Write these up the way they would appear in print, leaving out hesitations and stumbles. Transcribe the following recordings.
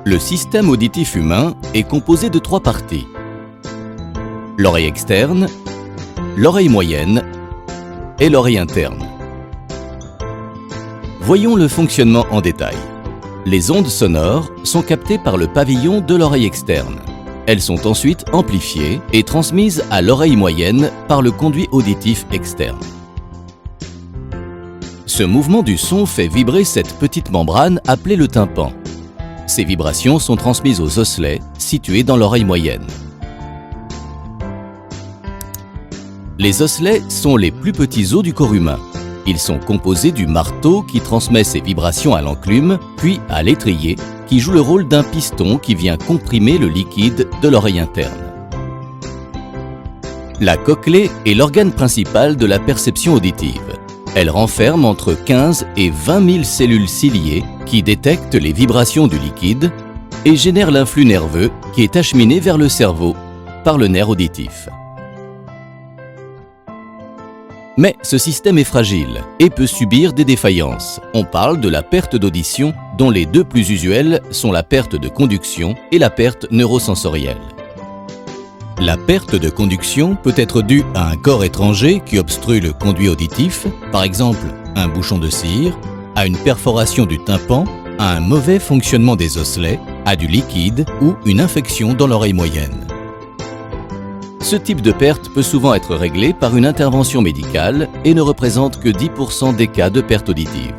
Le système auditif humain est composé de 3 parties. L'oreille externe, l'oreille moyenne et l'oreille interne. Voyons le fonctionnement en détail. Les ondes sonores sont captées par le pavillon de l'oreille externe. Elles sont ensuite amplifiées et transmises à l'oreille moyenne par le conduit auditif externe. Ce mouvement du son fait vibrer cette petite membrane appelée le tympan. Ces vibrations sont transmises aux osselets situés dans l'oreille moyenne. Les osselets sont les plus petits os du corps humain. Ils sont composés du marteau qui transmet ces vibrations à l'enclume, puis à l'étrier qui joue le rôle d'un piston qui vient comprimer le liquide de l'oreille interne. La cochlée est l'organe principal de la perception auditive. Elle renferme entre 15 et 20 000 cellules ciliées qui détectent les vibrations du liquide et génèrent l'influx nerveux qui est acheminé vers le cerveau par le nerf auditif. Mais ce système est fragile et peut subir des défaillances. On parle de la perte d'audition dont les 2 plus usuelles sont la perte de conduction et la perte neurosensorielle. La perte de conduction peut être due à un corps étranger qui obstrue le conduit auditif, par exemple un bouchon de cire, à une perforation du tympan, à un mauvais fonctionnement des osselets, à du liquide ou une infection dans l'oreille moyenne. Ce type de perte peut souvent être réglé par une intervention médicale et ne représente que 10% des cas de perte auditive.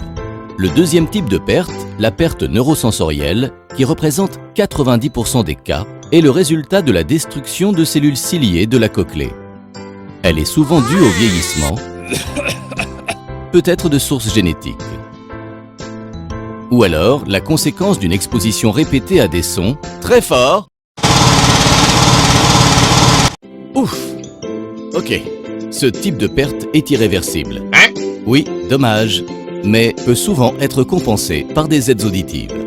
Le deuxième type de perte, la perte neurosensorielle, qui représente 90% des cas, est le résultat de la destruction de cellules ciliées de la cochlée. Elle est souvent due au vieillissement, peut être de source génétique, ou alors la conséquence d'une exposition répétée à des sons très forts. Ouf! Ok, ce type de perte est irréversible. Oui, dommage, mais peut souvent être compensé par des aides auditives.